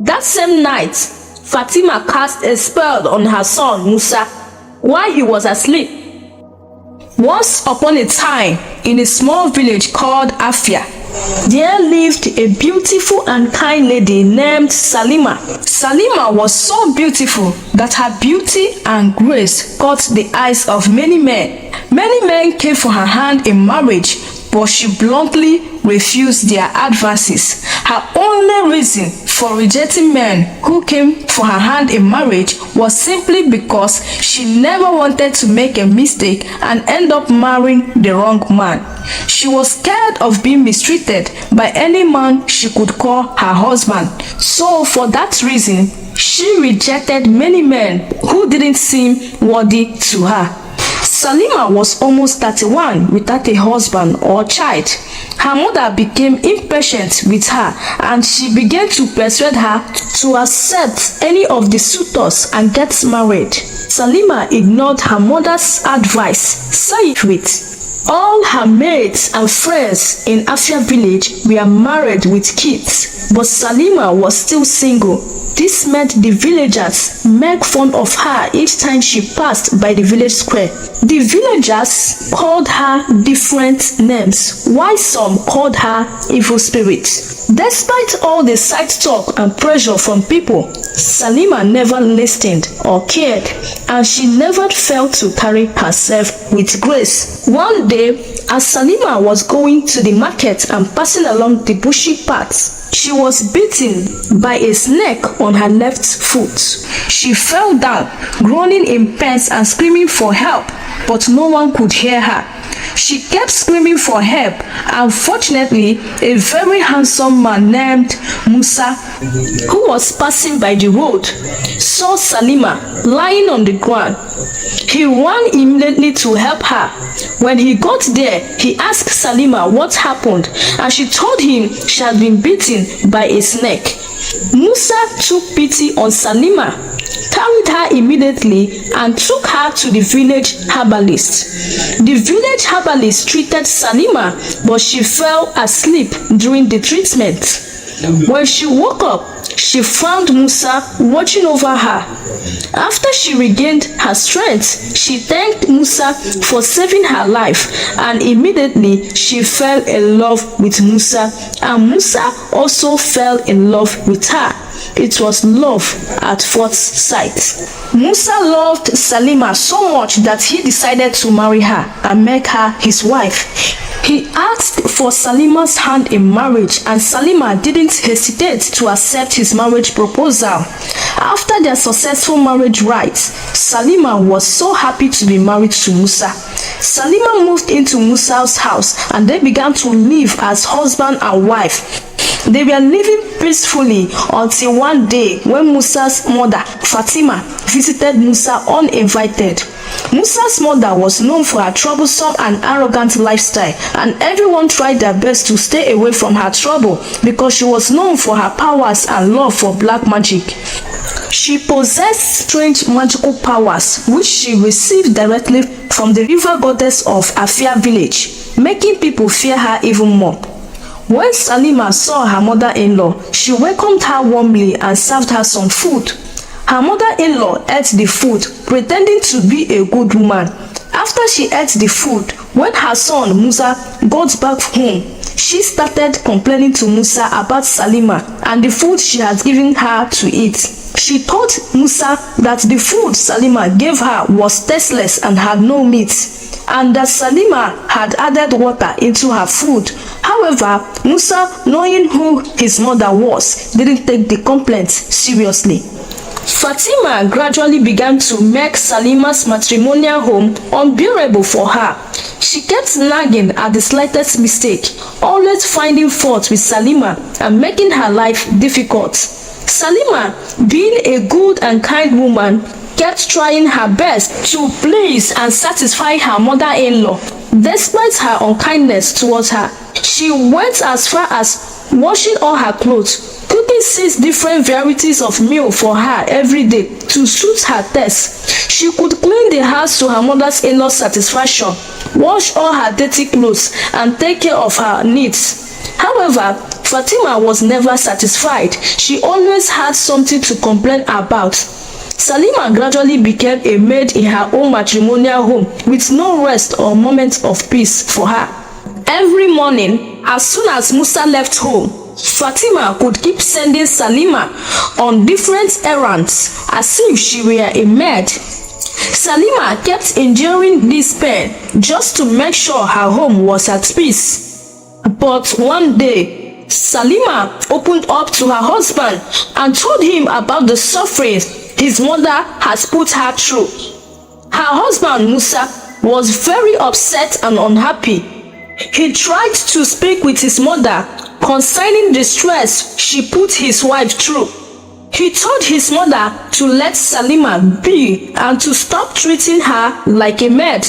That same night, Fatima cast a spell on her son Musa while he was asleep. Once upon a time, in a small village called Afia, there lived a beautiful and kind lady named Salima. Salima was so beautiful that her beauty and grace caught the eyes of many men. Many men came for her hand in marriage, but she bluntly refused their advances. Her only reason for rejecting men who came for her hand in marriage was simply because she never wanted to make a mistake and end up marrying the wrong man. She was scared of being mistreated by any man she could call her husband. So for that reason, she rejected many men who didn't seem worthy to her. Salima was almost 31 without a husband or child. Her mother became impatient with her and she began to persuade her to accept any of the suitors and get married. Salima ignored her mother's advice, saying with all her mates and friends in Afia village were married with kids, but Salima was still single. This made the villagers make fun of her each time she passed by the village square. The villagers called her different names, while some called her evil spirit. Despite all the side talk and pressure from people, Salima never listened or cared, and she never failed to carry herself with grace. One day, as Salima was going to the market and passing along the bushy paths, she was bitten by a snake on her left foot. She fell down, groaning in pain and screaming for help, but no one could hear her. She kept screaming for help, and fortunately, a very handsome man named Musa, who was passing by the road, saw Salima lying on the ground. He ran immediately to help her. When he got there, he asked Salima what happened, and she told him she had been bitten by a snake. Musa took pity on Salima, carried her immediately, and took her to the village herbalist. The village herbalist treated Salima, but she fell asleep during the treatment. When she woke up, she found Musa watching over her. After she regained her strength, she thanked Musa for saving her life, and immediately she fell in love with Musa, and Musa also fell in love with her. It was love at first sight. Musa loved Salima so much that he decided to marry her and make her his wife. He asked for Salima's hand in marriage, and Salima didn't hesitate to accept his marriage proposal. After their successful marriage rites, Salima was so happy to be married to Musa. Salima moved into Musa's house and they began to live as husband and wife. They were living peacefully until one day when Musa's mother, Fatima, visited Musa uninvited. Musa's mother was known for her troublesome and arrogant lifestyle, and everyone tried their best to stay away from her trouble because she was known for her powers and love for black magic. She possessed strange magical powers which she received directly from the river goddess of Afia village, making people fear her even more. When Salima saw her mother-in-law, she welcomed her warmly and served her some food. Her mother-in-law ate the food, pretending to be a good woman. After she ate the food, when her son Musa got back home, she started complaining to Musa about Salima and the food she had given her to eat. She told Musa that the food Salima gave her was tasteless and had no meat, and that Salima had added water into her food. However, Musa, knowing who his mother was, didn't take the complaint seriously. Fatima gradually began to make Salima's matrimonial home unbearable for her. She kept nagging at the slightest mistake, always finding fault with Salima and making her life difficult. Salima, being a good and kind woman, kept trying her best to please and satisfy her mother-in-law. Despite her unkindness towards her, she went as far as washing all her clothes, cooking 6 different varieties of meal for her every day to suit her taste. She could clean the house to her mother-in-law's satisfaction, wash all her dirty clothes, and take care of her needs. However, Fatima was never satisfied. She always had something to complain about. Salima gradually became a maid in her own matrimonial home with no rest or moment of peace for her. Every morning, as soon as Musa left home, Fatima could keep sending Salima on different errands as if she were a maid. Salima kept enduring this pain just to make sure her home was at peace. But one day, Salima opened up to her husband and told him about the suffering his mother has put her through. Her husband Musa was very upset and unhappy. He tried to speak with his mother concerning the stress she put his wife through. He told his mother to let Salima be and to stop treating her like a maid.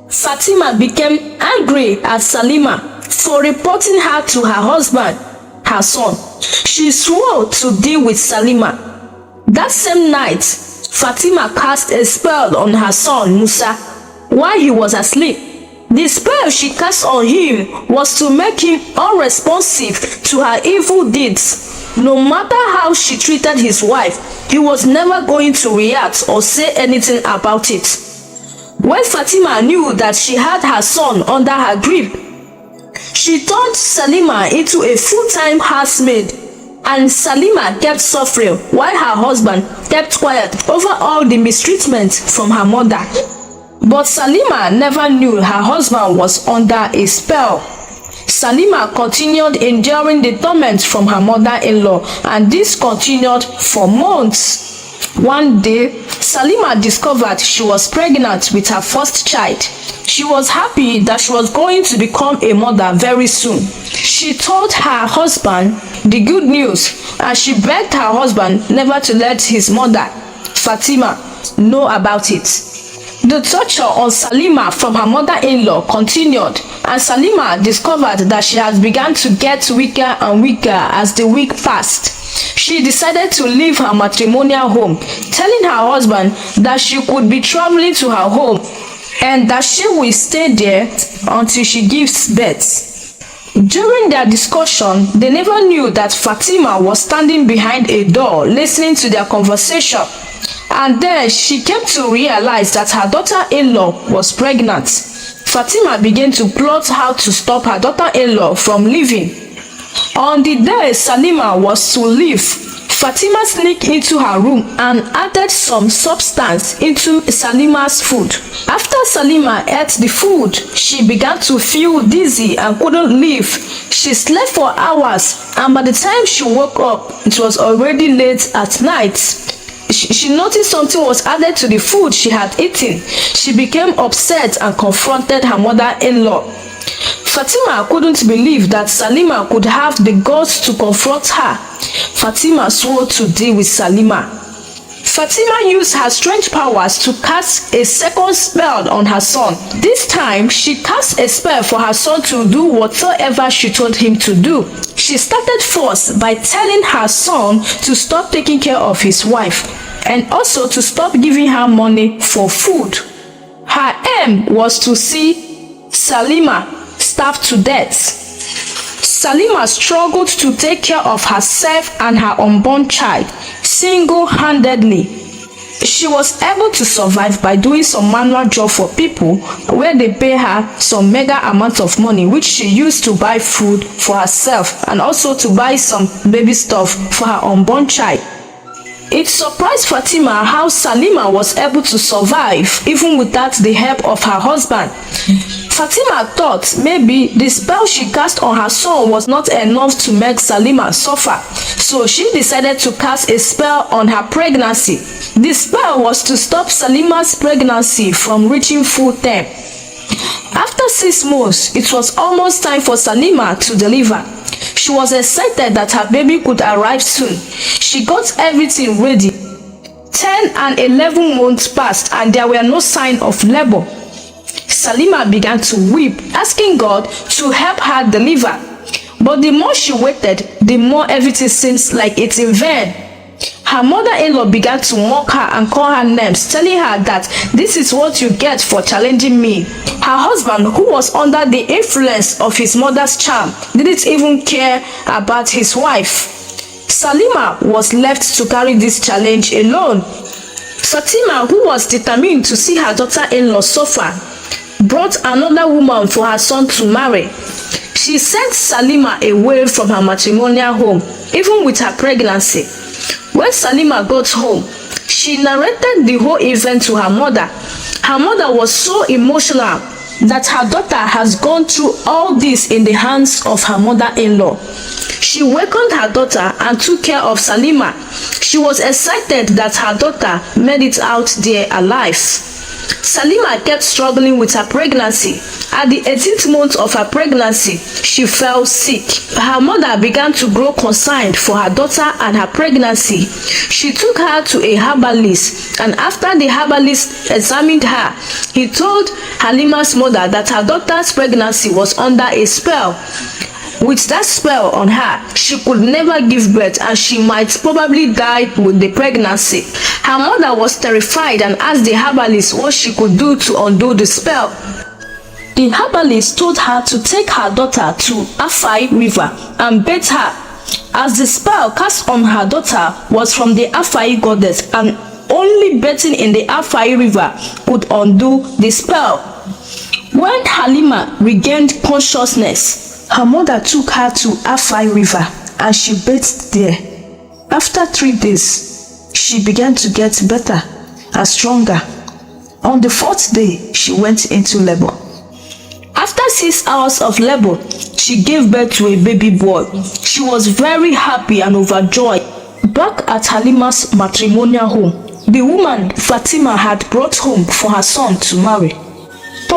Fatima became angry at Salima for reporting her to her husband, her son. She swore to deal with Salima. That same night, Fatima cast a spell on her son Musa while he was asleep. The spell she cast on him was to make him unresponsive to her evil deeds. No matter how she treated his wife, he was never going to react or say anything about it. When Fatima knew that she had her son under her grip, she turned Salima into a full-time housemaid, and Salima kept suffering while her husband kept quiet over all the mistreatment from her mother. But Salima never knew her husband was under a spell. Salima continued enduring the torment from her mother-in-law, and this continued for months. One day, Salima discovered she was pregnant with her first child. She was happy that she was going to become a mother very soon. She told her husband the good news, and she begged her husband never to let his mother, Fatima, know about it. The torture on Salima from her mother-in-law continued, and Salima discovered that she had begun to get weaker and weaker as the week passed. She decided to leave her matrimonial home, telling her husband that she could be traveling to her home and that she will stay there until she gives birth. During their discussion, they never knew that Fatima was standing behind a door listening to their conversation. And then she came to realize that her daughter-in-law was pregnant. Fatima began to plot how to stop her daughter-in-law from leaving. On the day Salima was to leave, Fatima sneaked into her room and added some substance into Salima's food. After Salima ate the food, she began to feel dizzy and couldn't leave. She slept for hours, and by the time she woke up, it was already late at night. She noticed something was added to the food she had eaten. She became upset and confronted her mother-in-law. Fatima couldn't believe that Salima could have the guts to confront her. Fatima swore to deal with Salima. Fatima used her strange powers to cast a second spell on her son. This time, she cast a spell for her son to do whatsoever she told him to do. She started first by telling her son to stop taking care of his wife and also to stop giving her money for food. Her aim was to see Salima starve to death. Salima struggled to take care of herself and her unborn child single-handedly. She was able to survive by doing some manual job for people where they pay her some mega amount of money, which she used to buy food for herself and also to buy some baby stuff for her unborn child. It surprised Fatima how Salima was able to survive even without the help of her husband. Fatima thought maybe the spell she cast on her son was not enough to make Salima suffer, so she decided to cast a spell on her pregnancy. The spell was to stop Salima's pregnancy from reaching full term. After 6 months, it was almost time for Salima to deliver. She was excited that her baby could arrive soon. She got everything ready. 10 and 11 months passed and there were no sign of labor. Salima began to weep, asking God to help her deliver. But the more she waited, the more everything seems like it's in vain. Her mother-in-law began to mock her and call her names, telling her that this is what you get for challenging me. Her husband, who was under the influence of his mother's charm, didn't even care about his wife. Salima was left to carry this challenge alone. Fatima, who was determined to see her daughter-in-law suffer, brought another woman for her son to marry. She sent Salima away from her matrimonial home, even with her pregnancy. When Salima got home, she narrated the whole event to her mother. Her mother was so emotional that her daughter has gone through all this in the hands of her mother-in-law. She welcomed her daughter and took care of Salima. She was excited that her daughter made it out there alive. Salima kept struggling with her pregnancy. At the 18th month of her pregnancy, she fell sick. Her mother began to grow concerned for her daughter and her pregnancy. She took her to a herbalist, and after the herbalist examined her, he told Halima's mother that her daughter's pregnancy was under a spell. With that spell on her, she could never give birth and she might probably die with the pregnancy. Her mother was terrified and asked the herbalist what she could do to undo the spell. The herbalist told her to take her daughter to Afai River and bathe her, as the spell cast on her daughter was from the Afai goddess, and only bathing in the Afai River could undo the spell. When Halima regained consciousness, her mother took her to Afai River and she bathed there. After 3 days, she began to get better and stronger. On the 4th day, she went into labor. After 6 hours of labor, she gave birth to a baby boy. She was very happy and overjoyed. Back at Halima's matrimonial home, the woman Fatima had brought home for her son to marry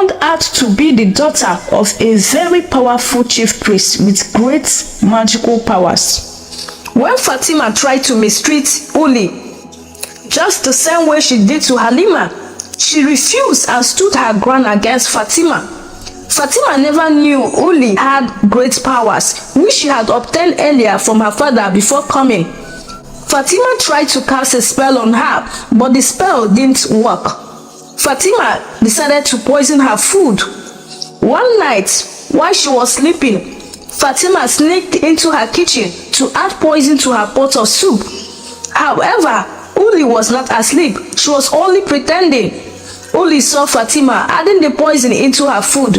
turned out to be the daughter of a very powerful chief priest with great magical powers. When Fatima tried to mistreat Uli, just the same way she did to Halima, she refused and stood her ground against Fatima. Fatima never knew Uli had great powers, which she had obtained earlier from her father before coming. Fatima tried to cast a spell on her, but the spell didn't work. Fatima decided to poison her food. One night, while she was sleeping, Fatima sneaked into her kitchen to add poison to her pot of soup. However, Uli was not asleep. She was only pretending. Uli saw Fatima adding the poison into her food.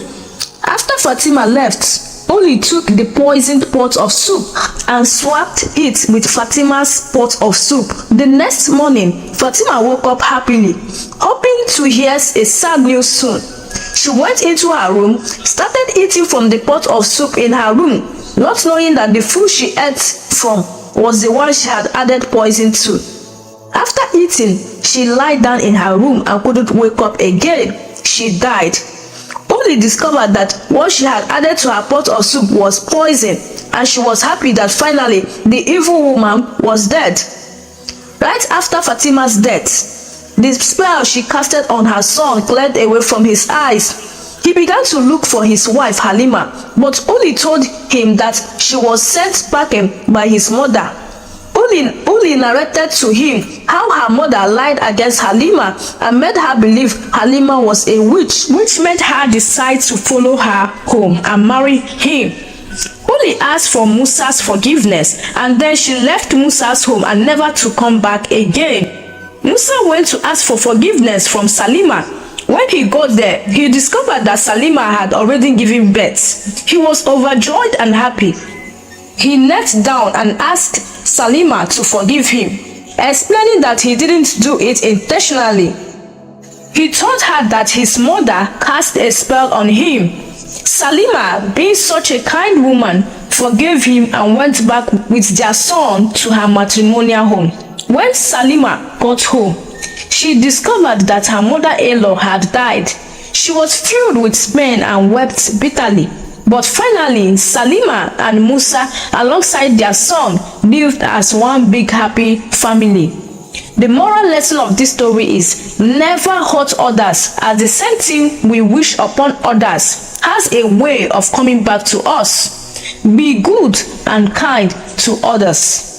After Fatima left, Uli took the poisoned pot of soup and swapped it with Fatima's pot of soup. The next morning, Fatima woke up happily, hoping to hear a sad news soon. She went into her room, started eating from the pot of soup in her room, not knowing that the food she ate from was the one she had added poison to. After eating, she lied down in her room and couldn't wake up again. She died. Uli discovered that what she had added to her pot of soup was poison, and she was happy that finally the evil woman was dead. Right after Fatima's death, the spell she casted on her son cleared away from his eyes. He began to look for his wife Halima, but Uli told him that she was sent packing by his mother. Uli narrated to him how her mother lied against Halima and made her believe Halima was a witch, which made her decide to follow her home and marry him. Uli asked for Musa's forgiveness, and then she left Musa's home and never to come back again. Musa went to ask for forgiveness from Salima. When he got there, he discovered that Salima had already given birth. He was overjoyed and happy. He knelt down and asked Salima to forgive him, explaining that he didn't do it intentionally. He told her that his mother cast a spell on him. Salima, being such a kind woman, forgave him and went back with their son to her matrimonial home. When Salima got home, she discovered that her mother-in-law had died. She was filled with pain and wept bitterly. But finally, Salima and Musa, alongside their son, lived as one big happy family. The moral lesson of this story is never hurt others, as the same thing we wish upon others has a way of coming back to us. Be good and kind to others.